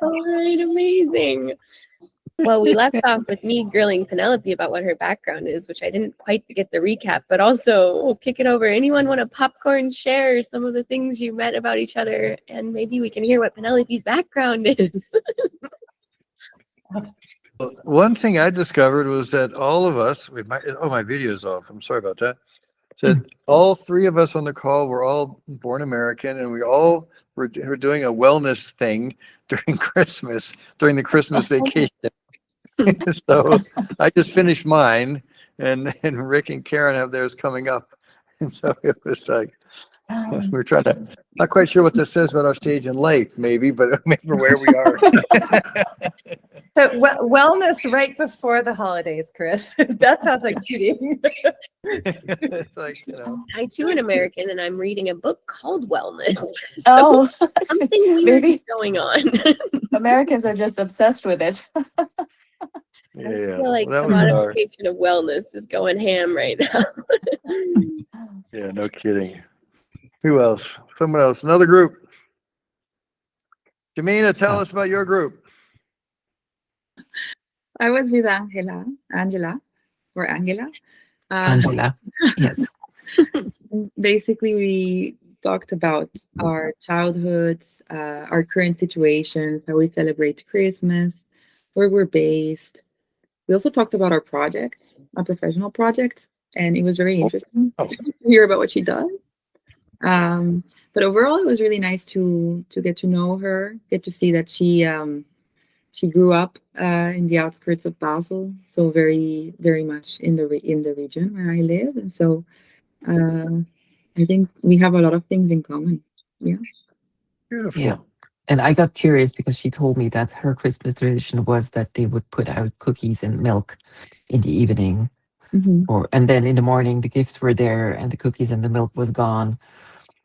All right, amazing. Well, we left off with me grilling Penelope about what her background is, which I didn't quite get the recap, but also we'll kick it over. Anyone want to popcorn share some of the things you met about each other? And maybe we can hear what Penelope's background is. One thing I discovered was that all of us, my video's off. I'm sorry about that. That all three of us on the call were all born American, and we all were doing a wellness thing during Christmas, during the Christmas vacation. So I just finished mine, and Rick and Karen have theirs coming up. And so it was like, we're trying to, not quite sure what this says about our stage in life, maybe, but maybe where we are. So wellness right before the holidays, Chris. That sounds like cheating. Like, I too am American, and I'm reading a book called Wellness. So something weird is going on. Americans are just obsessed with it. I feel like the modification of wellness is going ham right now. Yeah, no kidding. Who else? Someone else. Another group. Jamina, tell us about your group. I was with Angela, Yes. Basically, we talked about our childhoods, our current situations, how we celebrate Christmas, where we're based. We also talked about our projects, our professional projects, and it was very interesting to hear about what she does. But overall, it was really nice to get to know her, get to see that she grew up in the outskirts of Basel, so very, very much in the region where I live, and so I think we have a lot of things in common. Yeah. Beautiful. Yeah. And I got curious because she told me that her Christmas tradition was that they would put out cookies and milk in the evening, and then in the morning the gifts were there and the cookies and the milk was gone.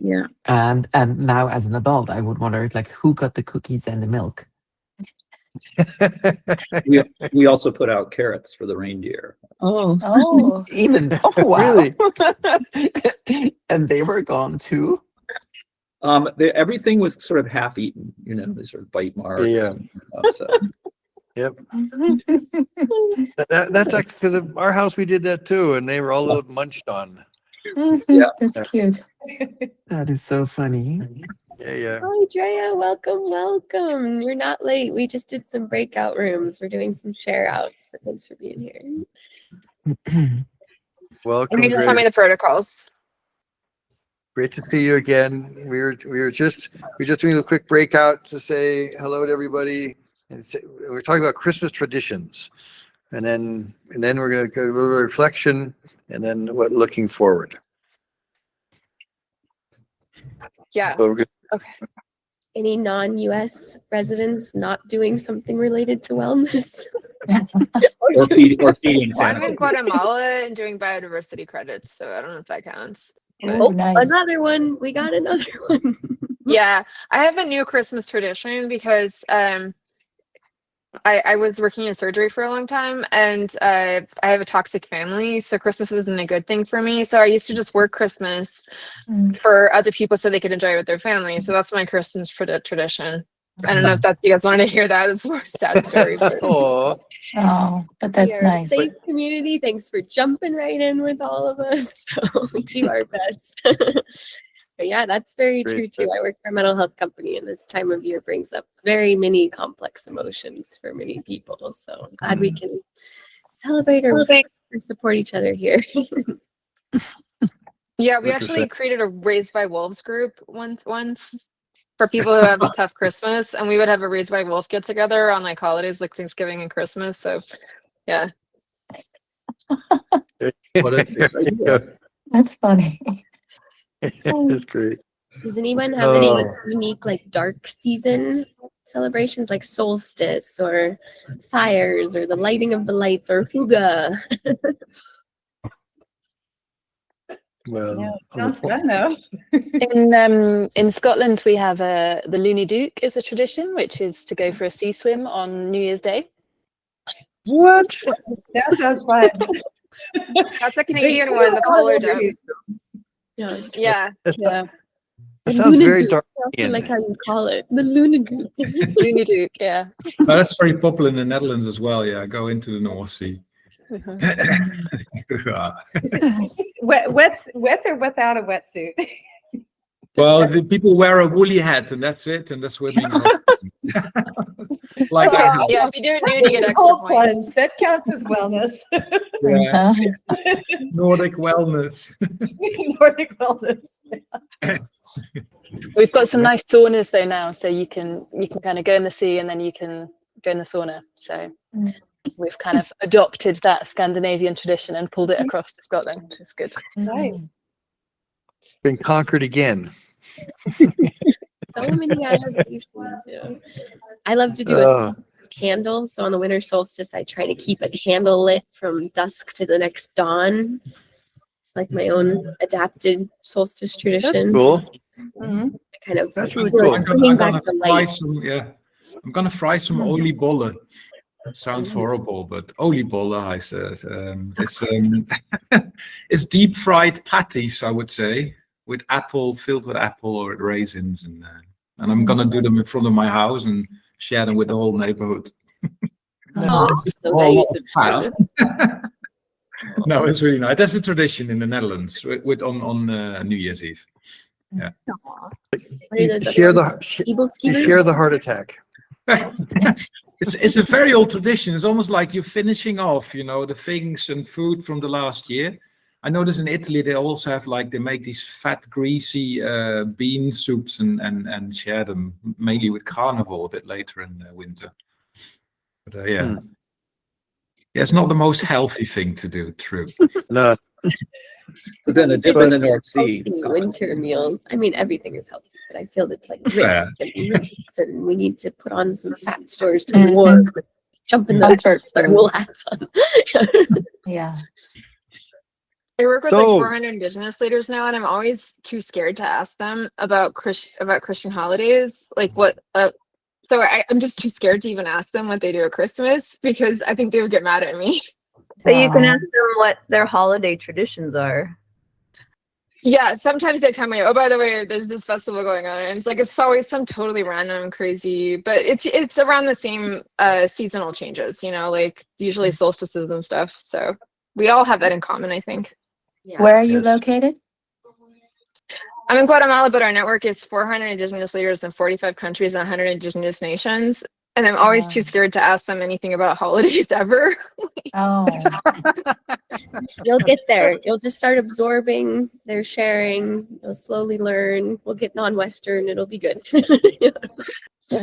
Yeah. And now as an adult, I would wonder like who got the cookies and the milk. we also put out carrots for the reindeer. Oh, even wow. Really? And they were gone too. Everything was sort of half eaten, they sort of bite marks. Yeah. So. Yep. That's actually because our house we did that too, and they were all munched on. Yeah, that's cute. That is so funny. Yeah. Hi, Drea. Welcome. You're not late. We just did some breakout rooms. We're doing some share outs, but thanks for being here. Welcome. And you just tell me the protocols. Great to see you again. We were just doing a quick breakout to say hello to everybody, and we're talking about Christmas traditions, and then we're going to go to a little reflection, and then looking forward. Yeah. So Okay. Any non-US residents not doing something related to wellness? or feeding Well, I'm Santa. in Guatemala and doing biodiversity credits, so I don't know if that counts. Oh, nice. Another one. We got another one. Yeah, I have a new Christmas tradition because I was working in surgery for a long time, and I have a toxic family, so Christmas isn't a good thing for me. So I used to just work Christmas for other people so they could enjoy it with their family. So that's my Christmas tradition. I don't know if you guys wanted to hear that. It's a more sad story. But... Oh, but that's nice. Safe community. Thanks for jumping right in with all of us. So we do our best. But yeah, that's very true too. I work for a mental health company, and this time of year brings up very many complex emotions for many people. So I'm glad we can celebrate or support each other here. Yeah, we actually created a Raised by Wolves group once for people who have a tough Christmas, and we would have a Raised by Wolf get together on like holidays like Thanksgiving and Christmas. So yeah. That's funny. That's great. Does anyone have any unique like dark season celebrations like solstice or fires or the lighting of the lights or Fuga? Well, sounds fun though. In Scotland, we have the Looney Duke is a tradition, which is to go for a sea swim on New Year's Day. What? That sounds fun. That's a Canadian one, the polar duck. Yeah. That's It sounds very dark. I like how you call it, the Lunaduke. Looney Duke, yeah. Well, that's very popular in the Netherlands as well. Yeah, go into the North Sea. Is it with or without a wetsuit? Well, the people wear a woolly hat, and that's it, and that's where like Well, Yeah, if you do it nude, you get extra Cold points. plunge, that counts as wellness. yeah. Nordic wellness. Nordic wellness. We've got some nice saunas though now, so you can kind of go in the sea and then you can go in the sauna. So we've kind of adopted that Scandinavian tradition and pulled it across to Scotland, which is good. Nice. Been conquered again. So many adaptations. Yeah. I love to do a solstice candle. So on the winter solstice, I try to keep a candle lit from dusk to the next dawn. It's like my own adapted solstice tradition. That's cool. Mhm. I kind of That's really feel cool. like I'm bringing gonna back the fry light. some. Yeah, I'm gonna fry some oily bolle. It sounds horrible, but oliebollen it's deep fried patties, I would say, with filled with apple or raisins, and I'm gonna do them in front of my house and share them with the whole neighborhood. Oh, it's so All nice. of fat. No, it's really nice. That's a tradition in the Netherlands with on New Year's Eve. Yeah. What are those other Share ones? the Evil you skeeters? share the heart attack. It's a very old tradition. It's almost like you're finishing off, the things and food from the last year. I notice in Italy they also have they make these fat, greasy bean soups and share them mainly with carnival a bit later in the winter. But yeah, it's not the most healthy thing to do. True. No, But then a dip in the North Sea. Healthy winter meals. I mean, everything is healthy, but I feel it's like rich Yeah. and nice, and we need to put on some fat stores to warm. Jump in the Comfort our food. wool hats on. Yeah. I work with So- like 400 Indigenous leaders now, and I'm always too scared to ask them about Christian holidays. Like what? So I'm just too scared to even ask them what they do at Christmas because I think they would get mad at me. So you can ask them what their holiday traditions are. Yeah, sometimes they tell me, "Oh, by the way, there's this festival going on," and it's always some totally random, crazy, but it's around the same seasonal changes, like usually solstices and stuff. So we all have that in common, I think. Yeah. Where are you Yes. located? I'm in Guatemala, but our network is 400 Indigenous leaders in 45 countries and 100 Indigenous nations. And I'm always too scared to ask them anything about holidays ever. Oh, You'll get there. You'll just start absorbing their sharing. You'll slowly learn. We'll get non-Western. It'll be good.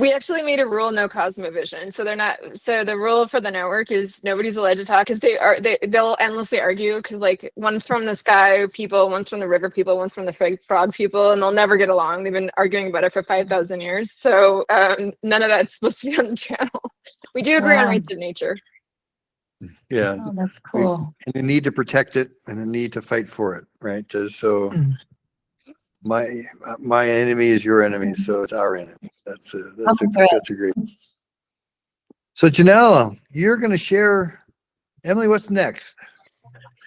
We actually made a rule, no cosmovision. So they're not. So the rule for the network is nobody's allowed to talk because they'll endlessly argue because one's from the sky people, one's from the river people, one's from the frog people, and they'll never get along. They've been arguing about it for 5,000 years. So none of that's supposed to be on the channel. We do agree on Wow. rights of nature. yeah. oh, that's cool. And the need to protect it and the need to fight for it, right? So my enemy is your enemy, so it's our enemy. That's a great. So Janelle, you're going to share. Emily, what's next?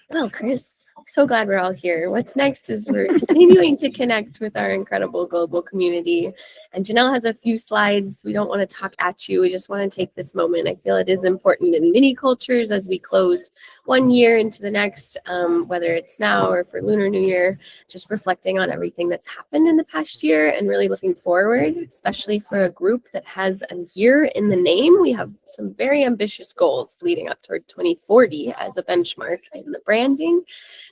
Well, Chris, so glad we're all here. What's next is we're continuing to connect with our incredible global community. And Janelle has a few slides. We don't want to talk at you. We just want to take this moment. I feel it is important in many cultures as we close one year into the next, whether it's now or for Lunar New Year, just reflecting on everything that's happened in the past year and really looking forward, especially for a group that has a year in the name. We have some very ambitious goals leading up toward 2040 as a benchmark in the branding.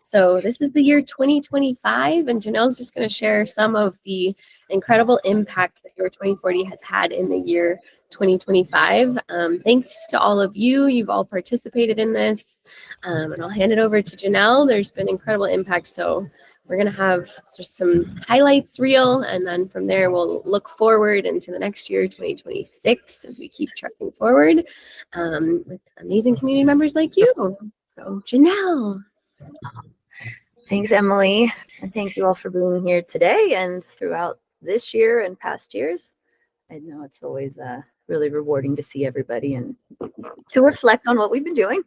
So this is the year 2025, and Janelle's just going to share some of the incredible impact that your 2040 has had in the year 2025. Thanks to all of you. You've all participated in this. And I'll hand it over to Janelle. There's been incredible impact. So we're going to have just some highlights reel. And then from there, we'll look forward into the next year, 2026, as we keep trucking forward with amazing community members like you. So Janelle. Thanks, Emily. And thank you all for being here today and throughout this year and past years. I know it's always really rewarding to see everybody and to reflect on what we've been doing.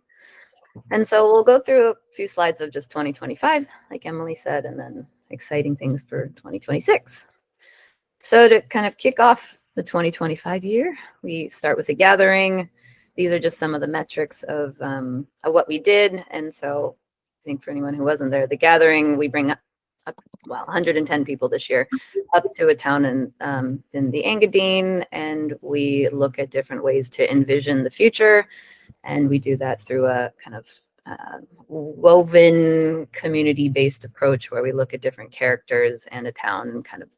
And so we'll go through a few slides of just 2025, like Emily said, and then exciting things for 2026. So to kind of kick off the 2025 year, we start with a gathering. These are just some of the metrics of what we did. And so I think for anyone who wasn't there, the gathering, we bring up 110 people this year up to a town in the Engadine, and we look at different ways to envision the future. And we do that through a kind of woven community-based approach where we look at different characters and a town and kind of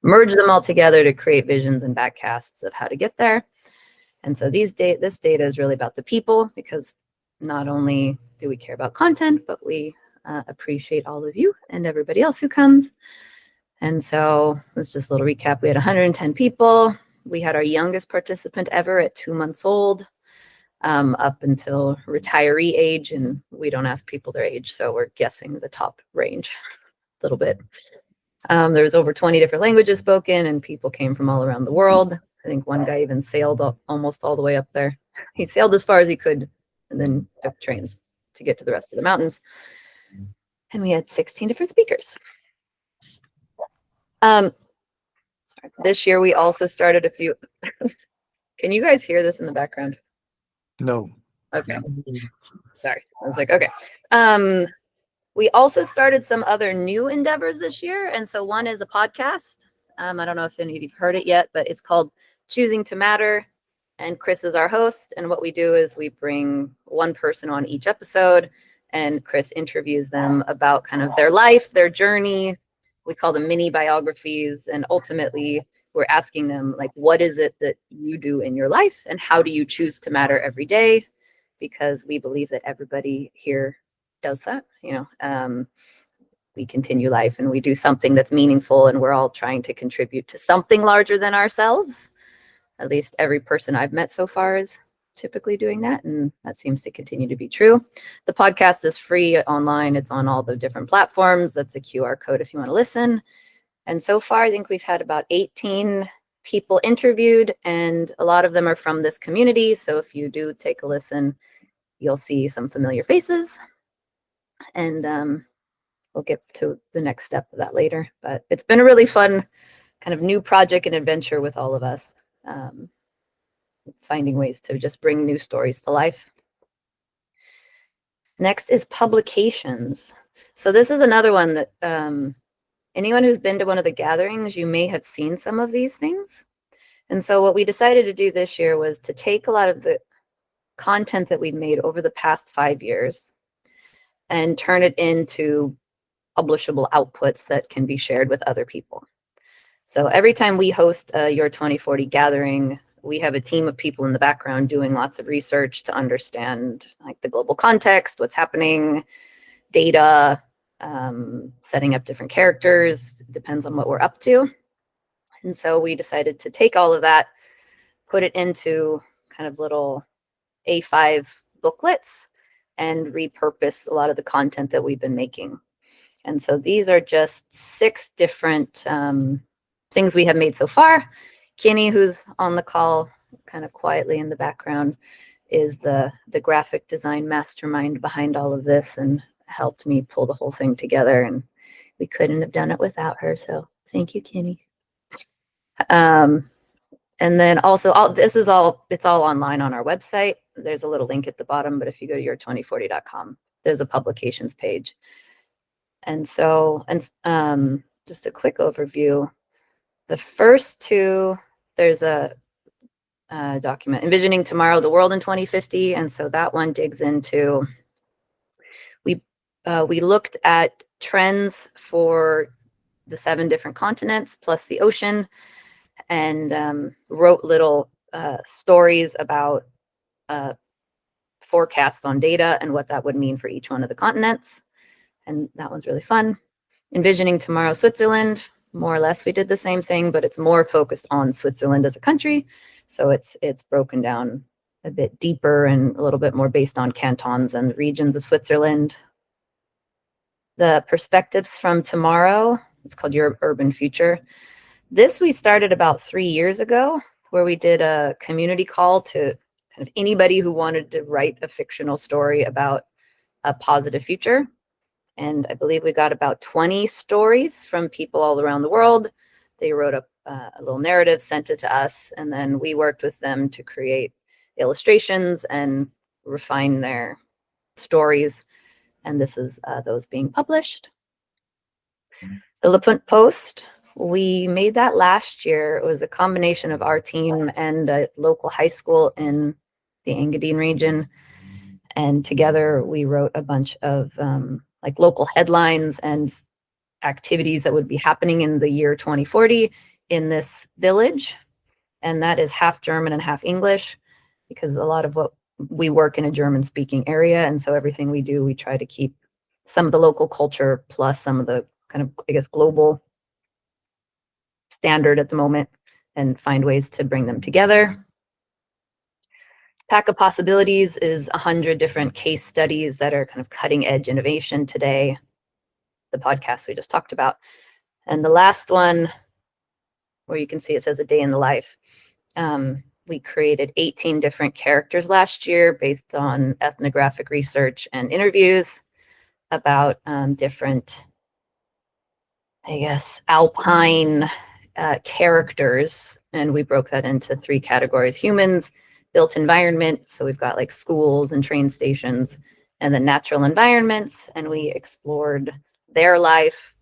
merge them all together to create visions and backcasts of how to get there. And so this data is really about the people, because not only do we care about content, but we appreciate all of you and everybody else who comes. And so let's just a little recap. We had 110 people. We had our youngest participant ever at 2 months old, up until retiree age. And we don't ask people their age, so we're guessing the top range a little bit. There was over 20 different languages spoken, and people came from all around the world. I think one guy even sailed almost all the way up there. He sailed as far as he could and then took trains to get to the rest of the mountains. And we had 16 different speakers. Sorry. This year we also started a few. Can you guys hear this in the background? No. Okay. Sorry. I was like, okay. We also started some other new endeavors this year. And so one is a podcast. I don't know if any of you've heard it yet, but it's called Choosing to Matter. And Chris is our host. And what we do is we bring one person on each episode, and Chris interviews them about kind of their life, their journey. We call them mini biographies. And ultimately, we're asking them, like, what is it that you do in your life? And how do you choose to matter every day? Because we believe that everybody here does that. We continue life and we do something that's meaningful, and we're all trying to contribute to something larger than ourselves. At least every person I've met so far is typically doing that, and that seems to continue to be true. The podcast is free online. It's on all the different platforms. That's a QR code if you want to listen. And so far, I think we've had about 18 people interviewed, and a lot of them are from this community. So if you do take a listen, you'll see some familiar faces. And we'll get to the next step of that later. But it's been a really fun kind of new project and adventure with all of us, finding ways to just bring new stories to life. Next is publications. So this is another one that anyone who's been to one of the gatherings, you may have seen some of these things. And so what we decided to do this year was to take a lot of the content that we've made over the past 5 years and turn it into publishable outputs that can be shared with other people. So every time we host a Your 2040 gathering, we have a team of people in the background doing lots of research to understand like the global context, what's happening, data, setting up different characters, depends on what we're up to. And so we decided to take all of that, put it into kind of little A5 booklets, and repurpose a lot of the content that we've been making. And so these are just 6 different things we have made so far. Kenny, who's on the call kind of quietly in the background, is the graphic design mastermind behind all of this and helped me pull the whole thing together. And we couldn't have done it without her. So thank you, Kenny. And then also, it's all online on our website. There's a little link at the bottom, but if you go to our2040.com, there's a publications page. And so, just a quick overview. The first 2, there's a document, Envisioning Tomorrow, the World in 2050. And so that one digs into, we looked at trends for the 7 different continents plus the ocean, and wrote little stories about forecasts on data and what that would mean for each one of the continents. And that one's really fun. Envisioning Tomorrow, Switzerland, more or less we did the same thing, but it's more focused on Switzerland as a country. So it's broken down a bit deeper and a little bit more based on cantons and regions of Switzerland. The Perspectives from Tomorrow, it's called Your Urban Future. This we started about 3 years ago, where we did a community call to kind of anybody who wanted to write a fictional story about a positive future. And I believe we got about 20 stories from people all around the world. They wrote a little narrative, sent it to us, and then we worked with them to create illustrations and refine their stories. And this is those being published. The LaPunt Post, we made that last year. It was a combination of our team and a local high school in the Engadine region. And together we wrote a bunch of like local headlines and activities that would be happening in the year 2040 in this village. And that is half German and half English, because a lot of what we work in a German speaking area. And so everything we do, we try to keep some of the local culture plus some of the kind of, I guess, global standard at the moment, and find ways to bring them together. Pack of Possibilities is 100 different case studies that are kind of cutting edge innovation today. The podcast we just talked about. And the last one, where you can see it says a day in the life. We created 18 different characters last year based on ethnographic research and interviews about different, I guess, alpine characters. And we broke that into 3 categories: humans, built environment, so we've got like schools and train stations, and then natural environments. And we explored their life,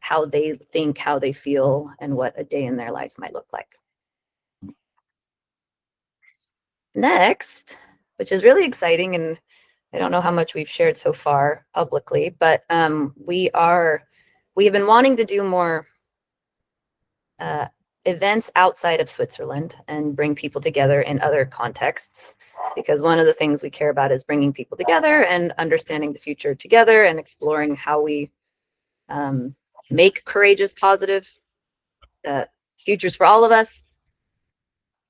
how they think, how they feel, and what a day in their life might look like. Next, which is really exciting, and I don't know how much we've shared so far publicly, but we have been wanting to do more events outside of Switzerland and bring people together in other contexts, because one of the things we care about is bringing people together and understanding the future together and exploring how we make courageous, positive futures for all of us.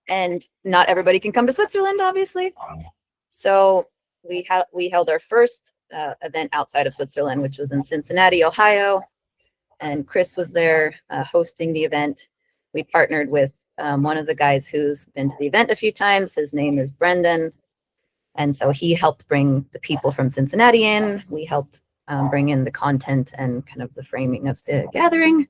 And not everybody can come to Switzerland, obviously. So we held our first event outside of Switzerland, which was in Cincinnati, Ohio. And Chris was there hosting the event. We partnered with one of the guys who's been to the event a few times. His name is Brendan. And so he helped bring the people from Cincinnati in. We helped bring in the content and kind of the framing of the gathering.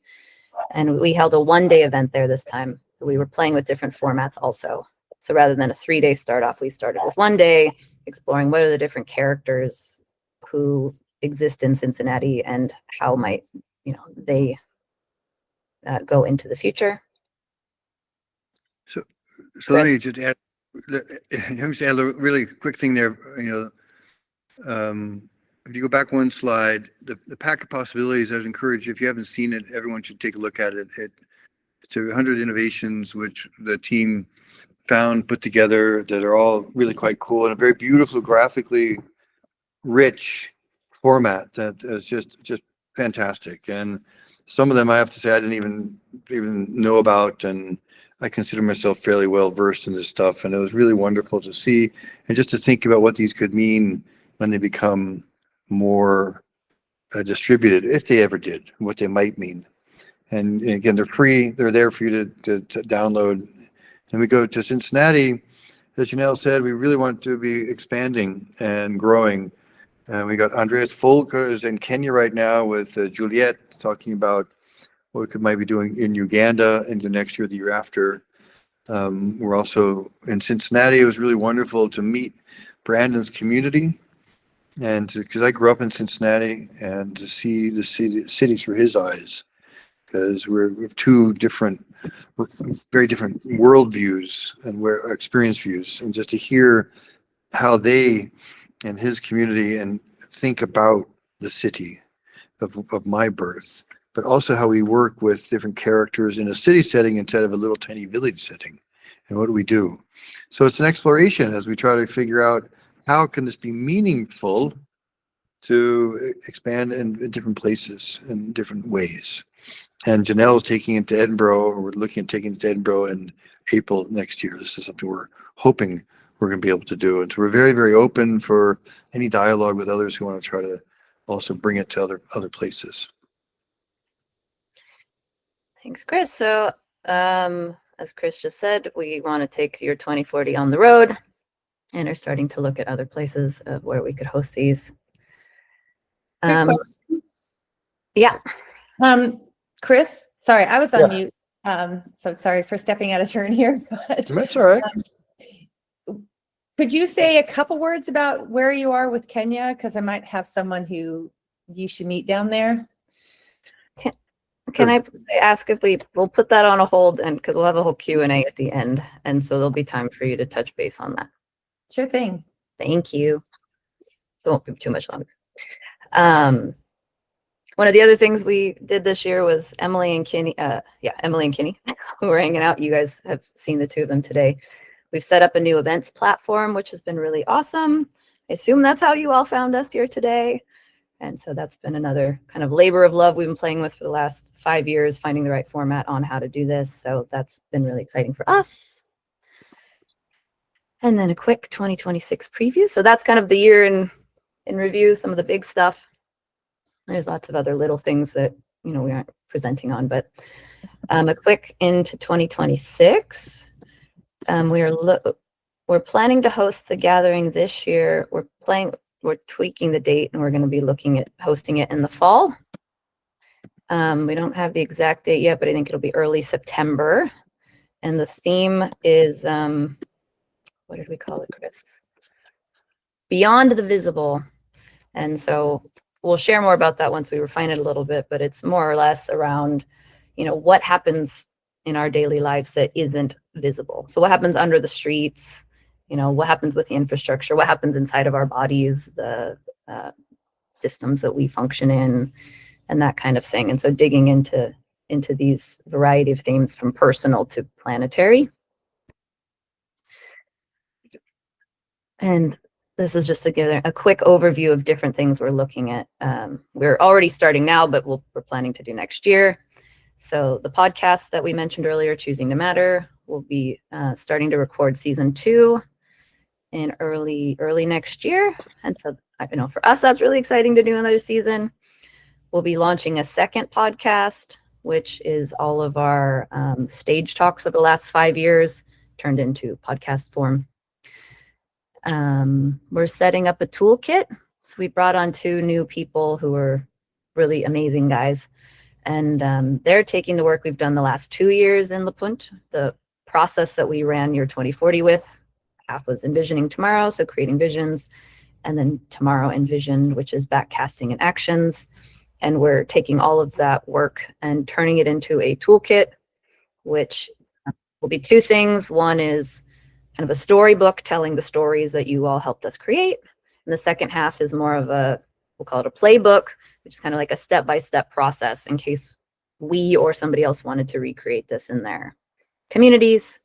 And we held a 1-day event there this time. We were playing with different formats also. So rather than a 3-day start off, we started with 1 day, exploring what are the different characters who exist in Cincinnati and how might, they go into the future. So let me just add, a really quick thing there. If you go back one slide, the Pack of Possibilities, I would encourage you, if you haven't seen it, everyone should take a look at it. It's 100 innovations which the team found, put together, that are all really quite cool, and a very beautiful, graphically rich format that is just fantastic. And some of them, I have to say, I didn't even know about, and I consider myself fairly well versed in this stuff. And it was really wonderful to see and just to think about what these could mean when they become more distributed, if they ever did, what they might mean. And again, they're free. They're there for you to download. And we go to Cincinnati. As Janelle said, we really want to be expanding and growing. And we got Andreas Volk is in Kenya right now with Juliet, talking about what we might be doing in Uganda into next year, the year after. We're also in Cincinnati. It was really wonderful to meet Brandon's community, and because I grew up in Cincinnati, and to see the city through his eyes, because we have 2 different, very different worldviews and experience views, and just to hear how they and his community and think about the city of my birth, but also how we work with different characters in a city setting instead of a little tiny village setting. And what do we do? So it's an exploration as we try to figure out how can this be meaningful to expand in different places in different ways. And Janelle is taking it to Edinburgh, or we're looking at taking it to Edinburgh in April next year. This is something we're hoping we're going to be able to do. And so we're very, very open for any dialogue with others who want to try to also bring it to other places. Thanks, Chris. So as Chris just said, we want to take your 2040 on the road and are starting to look at other places of where we could host these. Quick question. Yeah. Chris, sorry, I was on Yeah. mute. So sorry for stepping out of turn here, but That's all right. could you say a couple words about where you are with Kenya? Because I might have someone who you should meet down there. Can I ask if we'll put that on a hold, and because we'll have a whole Q&A at the end, and so there'll be time for you to touch base on that. Sure thing. Thank you. So it won't be too much longer. One of the other things we did this year was Emily and Kenny, who were hanging out. You guys have seen the two of them today. We've set up a new events platform, which has been really awesome. I assume that's how you all found us here today. And so that's been another kind of labor of love we've been playing with for the last 5 years, finding the right format on how to do this. So that's been really exciting for us. And then a quick 2026 preview. So that's kind of the year in review, some of the big stuff. There's lots of other little things that, we aren't presenting on, but a quick into 2026. We're planning to host the gathering this year. We're tweaking the date, and we're going to be looking at hosting it in the fall. We don't have the exact date yet, but I think it'll be early September. And the theme is, what did we call it, Chris? Beyond the Visible. And so we'll share more about that once we refine it a little bit, but it's more or less around, what happens in our daily lives that isn't visible. So what happens under the streets, what happens with the infrastructure, what happens inside of our bodies, the systems that we function in, and that kind of thing. And so digging into these variety of themes from personal to planetary. And this is just a quick overview of different things we're looking at. We're already starting now, but we're planning to do next year. So the podcast that we mentioned earlier, Choosing to Matter, will be starting to record season 2 in early next year. And so for us, that's really exciting to do another season. We'll be launching a second podcast, which is all of our stage talks of the last 5 years turned into podcast form. We're setting up a toolkit. So we brought on 2 new people who are really amazing guys. And they're taking the work we've done the last 2 years in LaPunt, the process that we ran Year 2040 with. Half was envisioning tomorrow, so creating visions, and then tomorrow envisioned, which is backcasting and actions. And we're taking all of that work and turning it into a toolkit, which will be 2 things. One is kind of a storybook telling the stories that you all helped us create. And the second half is more of we'll call it a playbook, which is kind of like a step-by-step process in case we or somebody else wanted to recreate this in their communities.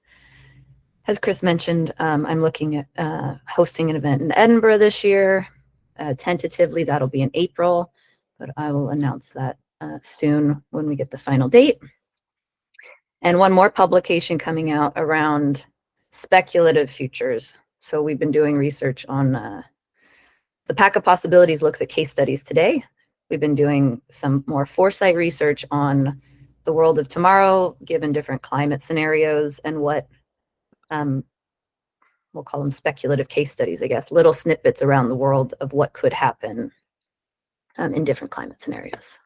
As Chris mentioned, I'm looking at hosting an event in Edinburgh this year. Tentatively, that'll be in April, but I will announce that soon when we get the final date. And one more publication coming out around speculative futures. So we've been doing research on the Pack of Possibilities looks at case studies today. We've been doing some more foresight research on the world of tomorrow, given different climate scenarios, and what we'll call them speculative case studies, I guess, little snippets around the world of what could happen in different climate scenarios.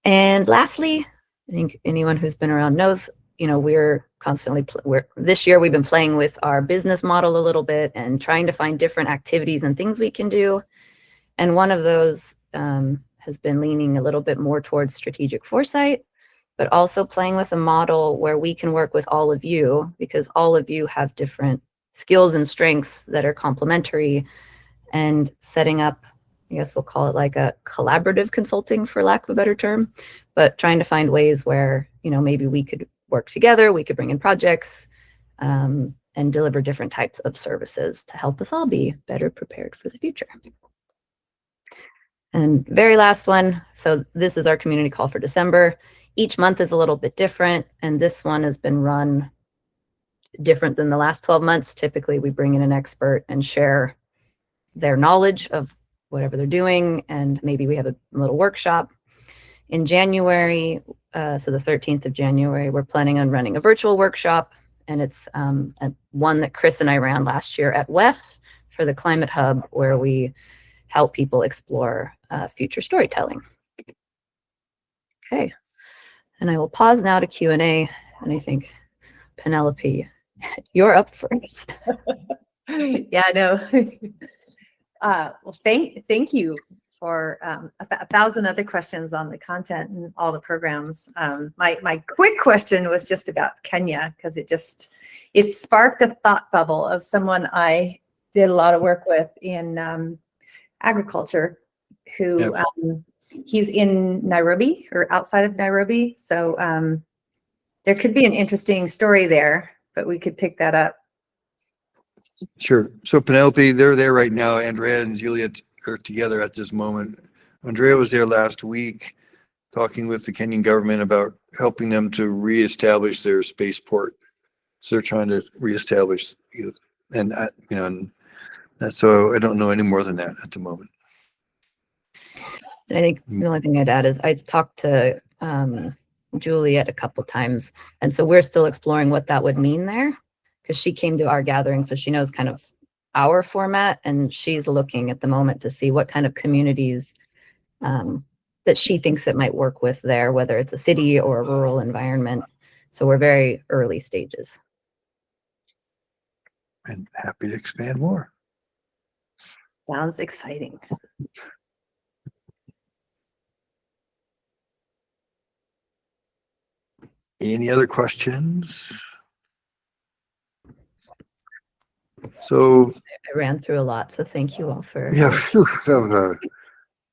And lastly, I think anyone who's been around knows, we're constantly, this year we've been playing with our business model a little bit and trying to find different activities and things we can do. And one of those has been leaning a little bit more towards strategic foresight, but also playing with a model where we can work with all of you, because all of you have different skills and strengths that are complementary, and setting up, I guess we'll call it like a collaborative consulting, for lack of a better term, but trying to find ways where, maybe we could work together, we could bring in projects and deliver different types of services to help us all be better prepared for the future. And very last one, so this is our community call for December. Each month is a little bit different, and this one has been run different than the last 12 months. Typically, we bring in an expert and share their knowledge of whatever they're doing, and maybe we have a little workshop. In January, so the 13th of January, we're planning on running a virtual workshop, and it's one that Chris and I ran last year at WEF for the Climate Hub, where we help people explore future storytelling. Okay, And I will pause now to Q&A. And I think, Penelope, you're up first. Yeah, no. Well, thank you for 1,000 other questions on the content and all the programs. My quick question was just about Kenya, because it sparked a thought bubble of someone I did a lot of work with in agriculture, who he's in Nairobi or outside of Nairobi. So there could be an interesting story there, but we could pick that up. Sure. So Penelope, they're there right now. Andrea and Juliet are together at this moment. Andrea was there last week talking with the Kenyan government about helping them to reestablish their spaceport. So they're trying to reestablish, and so I don't know any more than that at the moment. And I think the only thing I'd add is I've talked to Juliet a couple times, and so we're still exploring what that would mean there, because she came to our gathering, so she knows kind of our format, and she's looking at the moment to see what kind of communities that she thinks it might work with there, whether it's a city or a rural environment. So we're very early stages. And happy to expand more. Sounds exciting. Any other questions? So I ran through a lot, so thank you all for. yeah,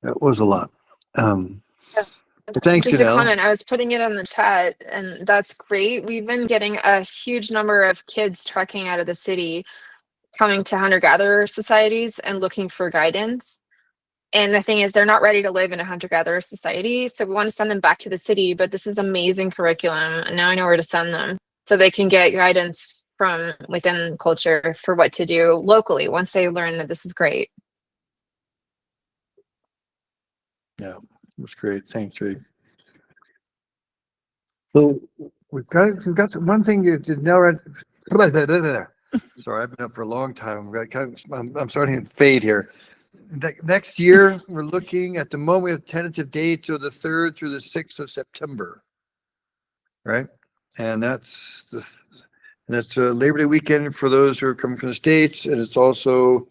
that was a lot. Thanks, Just a Janelle. comment. I was putting it in the chat, and that's great. We've been getting a huge number of kids trekking out of the city, coming to hunter-gatherer societies and looking for guidance. And the thing is, they're not ready to live in a hunter-gatherer society, so we want to send them back to the city. But this is amazing curriculum, and now I know where to send them, so they can get guidance from within culture for what to do locally once they learn that this is great. Yeah, it was great. Thanks, Rick. So we've got one thing to now. Sorry, I've been up for a long time. I'm starting to fade here. Next year, we're looking at the moment we have tentative dates of the 3rd through the 6th of September, right? And that's Labor Day weekend for those who are coming from the States, and it's also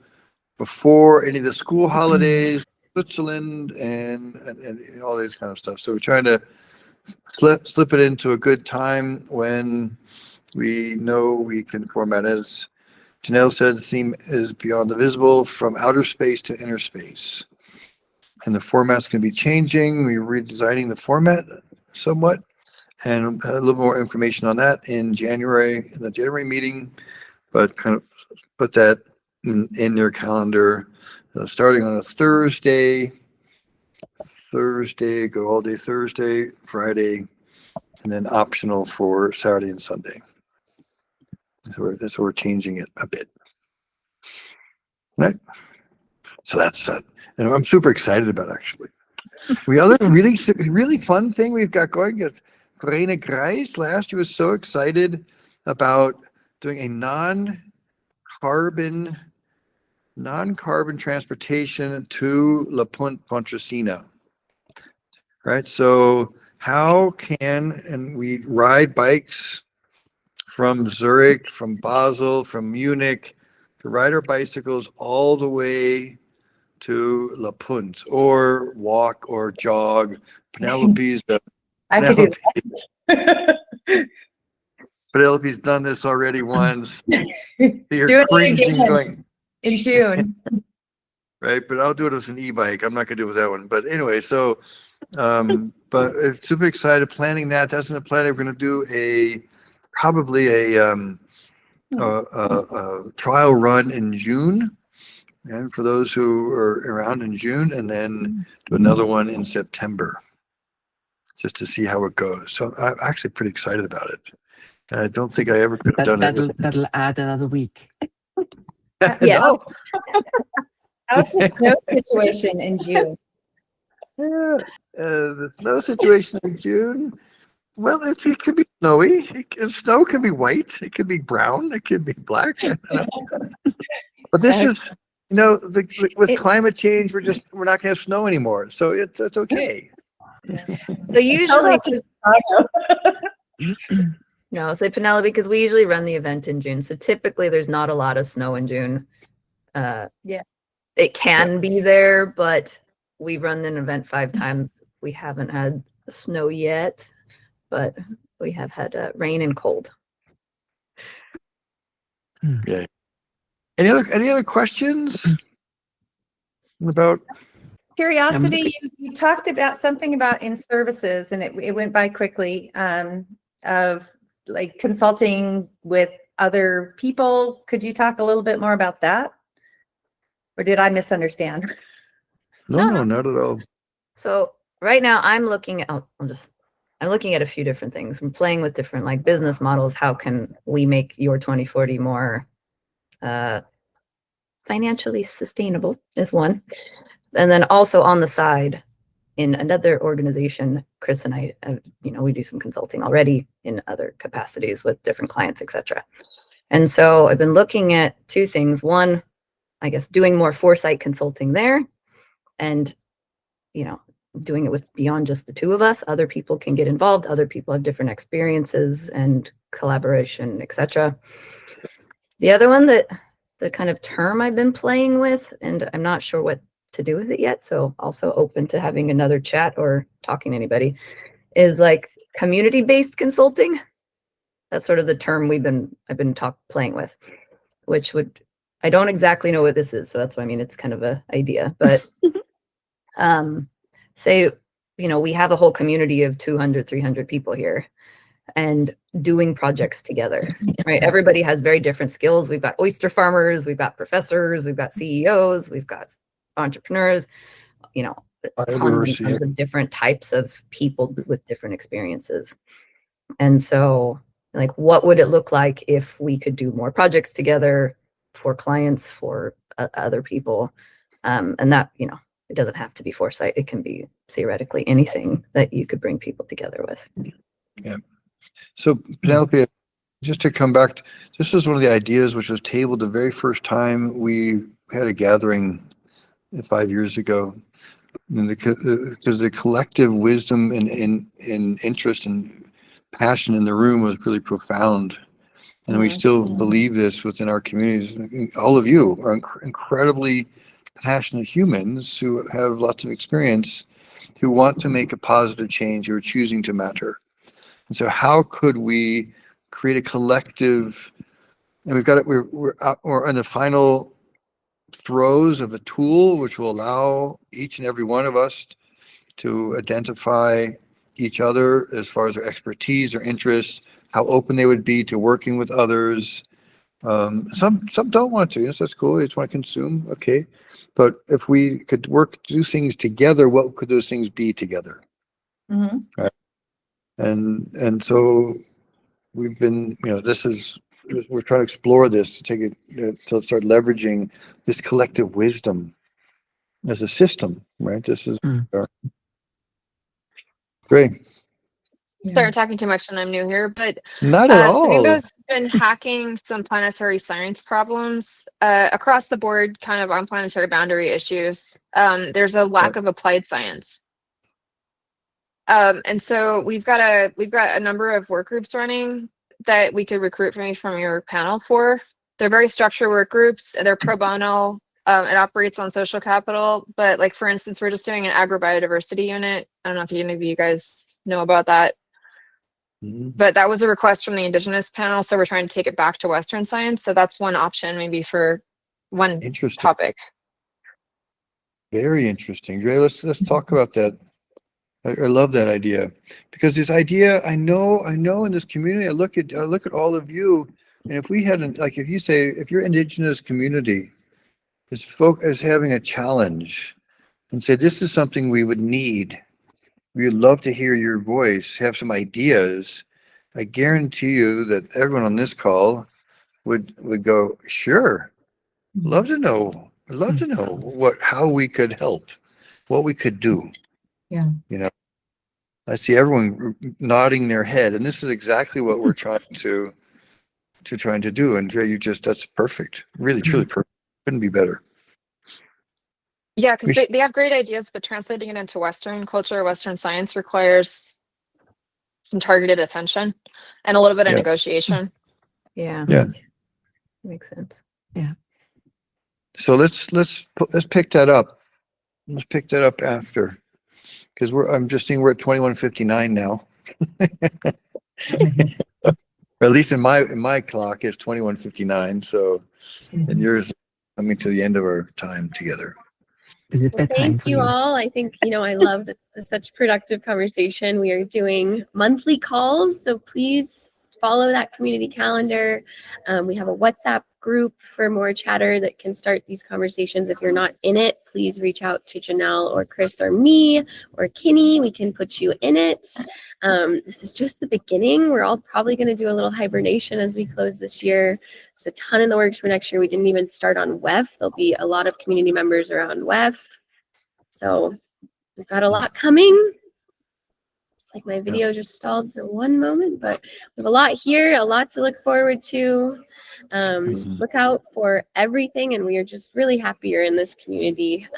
before any of the school holidays, Switzerland, and all this kind of stuff. So we're trying to slip it into a good time when we know we can format it. As Janelle said, the theme is Beyond the Visible, from outer space to inner space. And the format's going to be changing. We're redesigning the format somewhat, and a little more information on that in the January meeting, but kind of put that in your calendar, starting on a Thursday, go all day Thursday, Friday, and then optional for Saturday and Sunday. That's where we're changing it a bit. Right? So that's that. And I'm super excited about, actually. The other really fun thing we've got going is Verena Greis last year was so excited about doing a non-carbon transportation to La Punt Pontresina. Right? So and we ride bikes from Zurich, from Basel, from Munich, to ride our bicycles all the way to La Punt, or walk or jog. Penelope's done this already once. You're Doing it cringing, again going, in June. right? But I'll do it as an e-bike. I'm not gonna do it with that one. But anyway, so but I'm super excited planning that. That's in the plan. We're gonna do probably a trial run in June, and for those who are around in June, and then do another one in September, just to see how it goes. So I'm actually pretty excited about it. And I don't think I ever could have done it. That'll add another week. Yes. No. How's the snow situation in June? The snow situation in June. Well, it could be snowy. Snow can be white. It could be brown. It could be black. But this is, with climate change, we're not going to have snow anymore. So it's okay. So usually, Just No, I'll say Penelope because we usually run the event in June. So typically there's not a lot of snow in June. Yeah. It can be there, but we've run an event 5 times. We haven't had snow yet, but we have had rain and cold. Okay. Any other questions about? Curiosity, you talked about something about in services, and it went by quickly, of like consulting with other people. Could you talk a little bit more about that? Or did I misunderstand? No, No. not at all. So right now I'm looking at, I'm looking at a few different things. I'm playing with different like business models. How can we make your 2040 more financially sustainable is one. And then also on the side, in another organization, Chris and I, we do some consulting already in other capacities with different clients, etc. And so I've been looking at 2 things. One, I guess doing more foresight consulting there, and doing it with beyond just the 2 of us. Other people can get involved. Other people have different experiences and collaboration, etc. The other one, that the kind of term I've been playing with, and I'm not sure what to do with it yet, so also open to having another chat or talking to anybody, is like community-based consulting. That's sort of the term I've been playing with, which I don't exactly know what this is, so that's why it's kind of a idea. But say we have a whole community of 200, 300 people here, and doing projects together, right? Everybody has very different skills. We've got oyster farmers, we've got professors, we've got CEOs, we've got entrepreneurs, tons of different types of people with different experiences. And so, like, what would it look like if we could do more projects together for clients, for other people? And that, it doesn't have to be foresight. It can be theoretically anything that you could bring people together with. Yeah. So Penelope, just to come back, this was one of the ideas which was tabled the very first time we had a gathering 5 years ago. Because the collective wisdom and interest and passion in the room was really profound. And we still believe this within our communities. All of you are incredibly passionate humans who have lots of experience, who want to make a positive change, who are choosing to matter. And so how could we create a collective, and we're in the final throes of a tool which will allow each and every one of us to identify each other as far as their expertise or interests, how open they would be to working with others. Some don't want to, yes, that's cool, they just want to consume, okay. But if we could do things together, what could those things be together? Right? And so we've been, we're trying to explore this, to take it, to start leveraging this collective wisdom as a system, right? This is great. Sorry, I'm talking too much and I'm new here, but Not at all. Samingo's been hacking some planetary science problems across the board, kind of on planetary boundary issues. There's a lack of applied science. And so we've got a number of work groups running that we could recruit from your panel for. They're very structured work groups. They're pro bono. It operates on social capital, but like, for instance, we're just doing an agrobiodiversity unit. I don't know if any of you guys know about that, but that was a request from the Indigenous panel. So we're trying to take it back to Western science. So that's one option maybe for one topic. Very interesting. Dre, let's talk about that. I love that idea, because this idea, I know in this community, I look at all of you, and if we had, if your Indigenous community is having a challenge and say, this is something we would need, we would love to hear your voice, have some ideas, I guarantee you that everyone on this call would go, sure, love to know how we could help, what we could do. Yeah. I see everyone nodding their head, and this is exactly what we're trying to do. And Dre, that's perfect. Really, truly perfect. Couldn't be better. Yeah, because they have great ideas, but translating it into Western culture, Western science requires some targeted attention and a little bit of Yeah. negotiation. Yeah. Yeah. Makes sense. So let's pick that up. Let's pick that up after, because I'm just seeing we're at 21:59 now. Or at least in my clock it's 21:59. So, and yours coming to the end of our time together. Is it Well, bedtime thank for you you? all. I think, I love that this is such productive conversation. We are doing monthly calls, so please follow that community calendar. We have a WhatsApp group for more chatter that can start these conversations. If you're not in it, please reach out to Janelle or Chris or me or Kinney. We can put you in it. This is just the beginning. We're all probably going to do a little hibernation as we close this year. There's a ton in the works for next year. We didn't even start on WEF. There'll be a lot of community members around WEF. So we've got a lot coming. It's like my video just stalled for one moment, but we have a lot here, a lot to look forward to. Look out for everything, and we are just really happy you're in this community.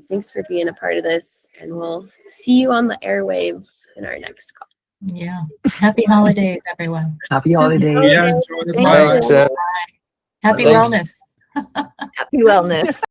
Thanks for being a part of this, and we'll see you on the airwaves in our next call. Yeah. Happy holidays, everyone. Happy holidays. Yeah, enjoy the Thank bye. Thanks, Ed. Happy Thanks. wellness. Happy wellness.